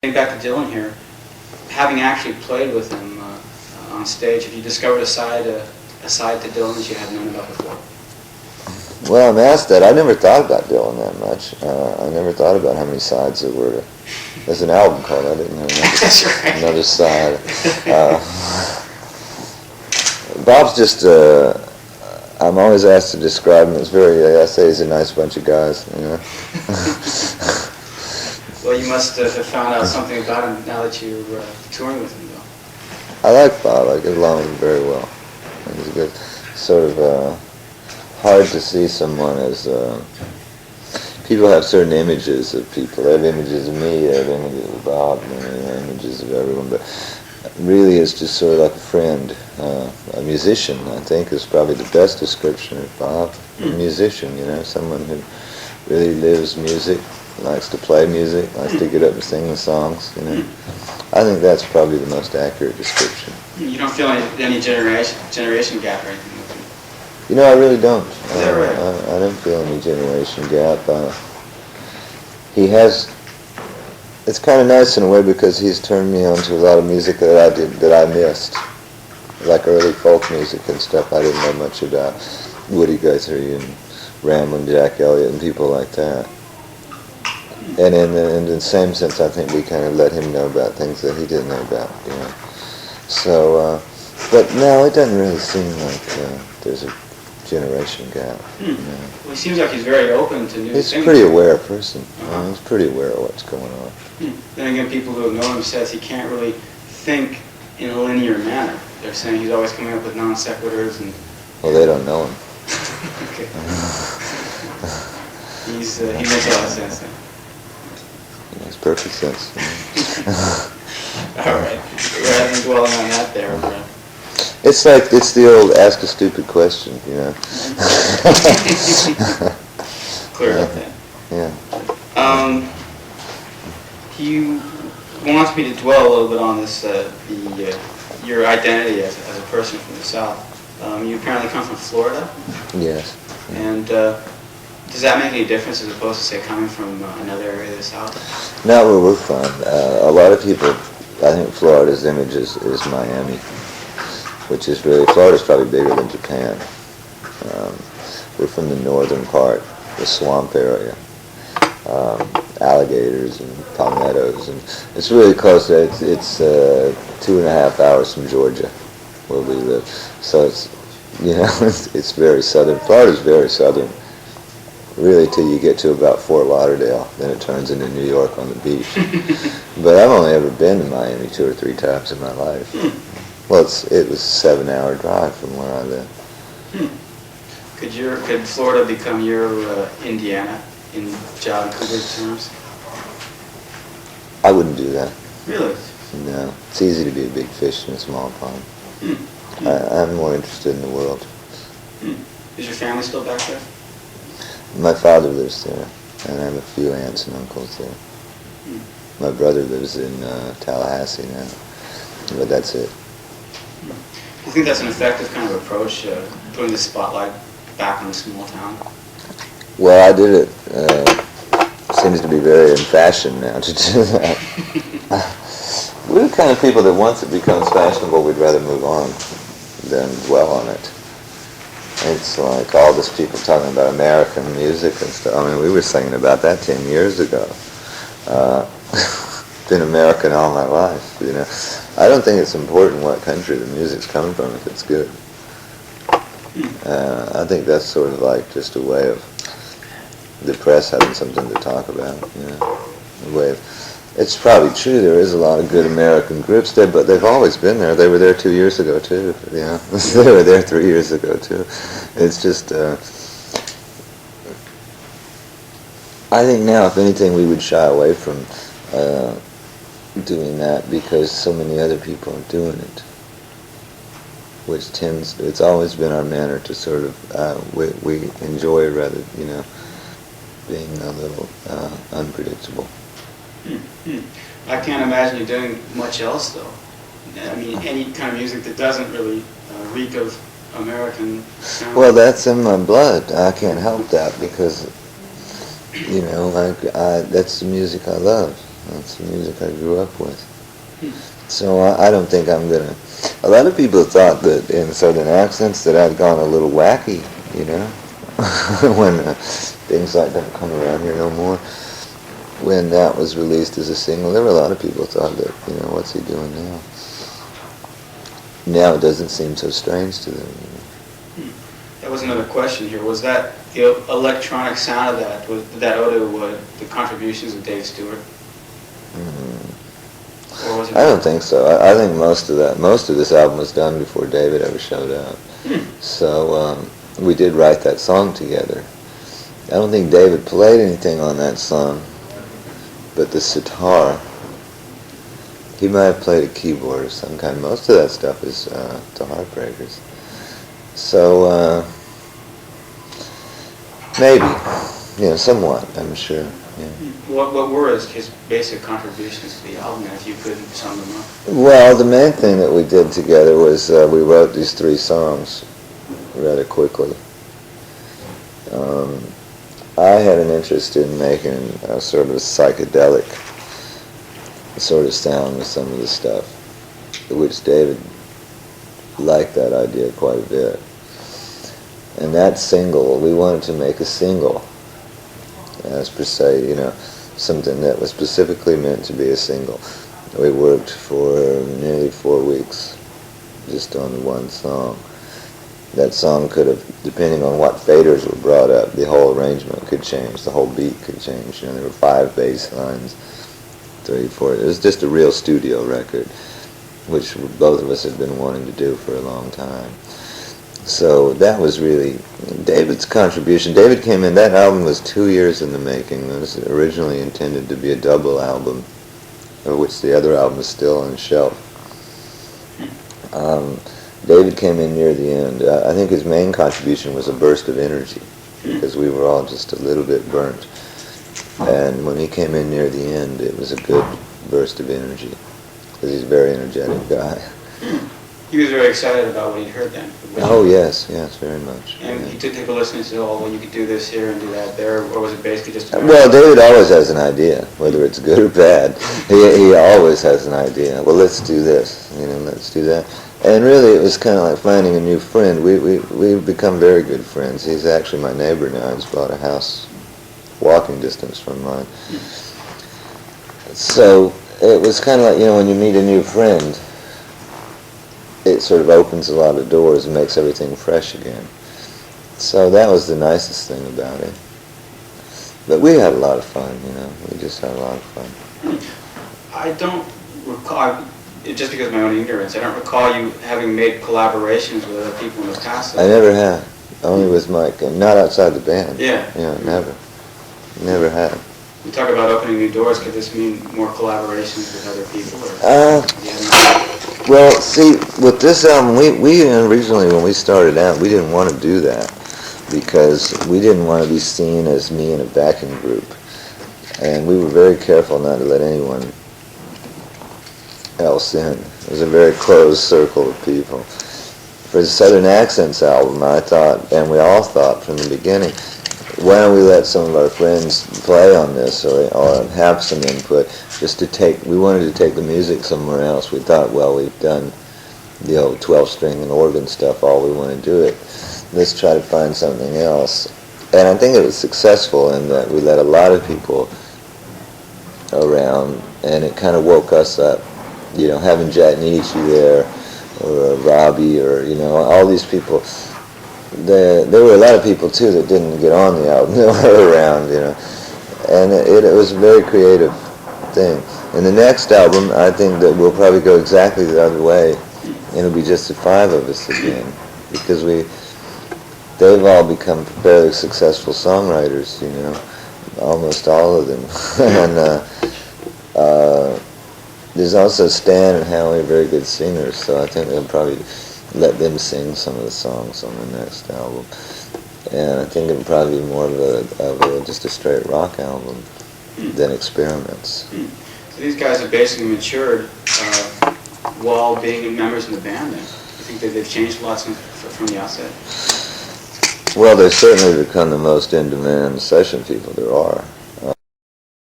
Getting back to Dylan here, having actually played with him on stage, have you discovered a side to Dylan that you hadn't known about before? Well, I'm asked that. I never thought about Dylan that much. I never thought about how many sides there were. There's an album called I didn't know That's right. Another Side. Bob's just, I'm always asked to describe him as I say he's a nice bunch of guys, you know. Well, you must have found out something about him now that you're touring with him, though. I like Bob. I get along with him very well. And he's a good, sort of, hard to see someone as, people have certain images of people. They have images of me, they have images of Bob, and they have images of everyone, but really it's just sort of like a friend. A musician, I think, is probably the best description of Bob. A musician, you know, someone who really lives music, likes to play music, likes to get up and sing the songs, you know. I think that's probably the most accurate description. You don't feel any generation gap or anything with him? You know, I really don't. Is that right? I don't feel any generation gap. He has. It's kind of nice in a way because he's turned me on to a lot of music that I missed, like early folk music and stuff. I didn't know much about Woody Guthrie and Ramblin' Jack Elliott and people like that. And in the same sense, I think we kind of let him know about things that he didn't know about, you know. So, but no, it doesn't really seem like there's a generation gap. You know. Well, he seems like he's very open to new things. He's a pretty aware person. He's pretty aware of what's going on. Then again, people who know him says he can't really think in a linear manner. They're saying he's always coming up with non sequiturs and. Well, they don't know him. Okay. He makes a lot of sense then. Makes perfect sense. All right. Rather than dwelling on that there. It's the old ask a stupid question, you know. Clear up then. Yeah. You want me to dwell a little bit on this, your identity as a person from the South. You apparently come from Florida. Yes. And does that make any difference as opposed to, say, coming from another area of the South? Not where we're from. A lot of people, I think Florida's image is Miami, which is really, Florida's probably bigger than Japan. We're from the northern part, the swamp area. Alligators and palmettos, and it's really close. It's 2.5 hours from Georgia, where we live. So it's, you know, it's very southern. Florida's very southern, really, till you get to about Fort Lauderdale. Then it turns into New York on the beach. But I've only ever been to Miami 2 or 3 times in my life. Well, it was a 7-hour drive from where I live. Could Florida become your Indiana in John Cougar terms? I wouldn't do that. Really? No. It's easy to be a big fish in a small pond. I'm more interested in the world. Is your family still back there? My father lives there, and I have a few aunts and uncles there. My brother lives in Tallahassee now, but that's it. Do you think that's an effective kind of approach, putting the spotlight back on the small town? Well, I did it. Seems to be very in fashion now to do that. We're the kind of people that once it becomes fashionable, we'd rather move on than dwell on it. It's like all these people talking about American music and stuff. I mean, we were singing about that 10 years ago. Been American all my life, you know. I don't think it's important what country the music's coming from if it's good. I think that's sort of like just a way of the press having something to talk about, you know. A way of, it's probably true there is a lot of good American groups there, but they've always been there. They were there 2 years ago too, you know. They were there 3 years ago too. It's just, I think now, if anything, we would shy away from doing that because so many other people are doing it. Which it's always been our manner to sort of, we enjoy rather, you know, being a little unpredictable. I can't imagine you doing much else, though. I mean, any kind of music that doesn't really reek of American sound. Well, that's in my blood. I can't help that because, you know, that's the music I love. That's the music I grew up with. So I don't think I'm gonna. A lot of people thought that in Southern Accents that I'd gone a little wacky, you know, when things like that come around here no more. When that was released as a single, there were a lot of people who thought that, you know, what's he doing now? Now it doesn't seem so strange to them. That was another question here. Was that the electronic sound of that? Was that owed to the contributions of Dave Stewart? Or was it? I don't think so. I think most of this album was done before David ever showed up. So we did write that song together. I don't think David played anything on that song, but the sitar. He might have played a keyboard or some kind. Most of that stuff is the Heartbreakers. So maybe, you know, somewhat, I'm sure. Yeah. What were his basic contributions to the album, if you could sum them up? Well, the main thing that we did together was we wrote these 3 songs rather quickly. I had an interest in making a sort of a psychedelic sort of sound with some of the stuff, which David liked that idea quite a bit. And that single, we wanted to make a single, as per se, you know, something that was specifically meant to be a single. We worked for nearly 4 weeks just on one song. That song could have, depending on what faders were brought up, the whole arrangement could change, the whole beat could change. You know, there were 5 bass lines, 3, 4. It was just a real studio record, which both of us had been wanting to do for a long time. So that was really David's contribution. David came in, that album was 2 years in the making. It was originally intended to be a double album, of which the other album is still on the shelf. David came in near the end. I think his main contribution was a burst of energy, because we were all just a little bit burnt. And when he came in near the end, it was a good burst of energy, because he's a very energetic guy. He was very excited about what he'd heard then. Oh, yes, very much. And he did take a listen and said, oh, well, you could do this here and do that there, or was it basically just... Well, David always has an idea, whether it's good or bad. He always has an idea. Well, let's do this, you know, let's do that. And really, it was kind of like finding a new friend. We've become very good friends. He's actually my neighbor now. He's bought a house walking distance from mine. So it was kind of like, you know, when you meet a new friend, it sort of opens a lot of doors and makes everything fresh again. So that was the nicest thing about it. But we had a lot of fun, you know. We just had a lot of fun. I don't recall, just because of my own ignorance, I don't recall you having made collaborations with other people in the past. I never had. Only with Mike, and not outside the band. Yeah. Yeah, never. Never had. You talk about opening new doors. Could this mean more collaborations with other people? Or well, see, with this album, we originally, when we started out, we didn't want to do that, because we didn't want to be seen as me and a backing group. And we were very careful not to let anyone else in. It was a very closed circle of people. For the Southern Accents album, I thought, and we all thought from the beginning, why don't we let some of our friends play on this, or have some input, just to take, we wanted to take the music somewhere else. We thought, well, we've done the old 12-string and organ stuff, all we want to do it. Let's try to find something else. And I think it was successful in that we let a lot of people around, and it kind of woke us up. You know, having Jack Nietzsche there, or Robbie, or, you know, all these people. There were a lot of people, too, that didn't get on the album, that were around, you know. And it was a very creative thing. In the next album, I think that we'll probably go exactly the other way. And it'll be just the 5 of us again. Because they've all become fairly successful songwriters, you know. Almost all of them. And there's also Stan and Howie, very good singers, so I think they'll probably let them sing some of the songs on the next album. And I think it'll probably be more of just a straight rock album than Experiments. So these guys have basically matured while being members in the band then. I think that they've changed a lot from the outset. Well, they've certainly become the most in-demand session people there are.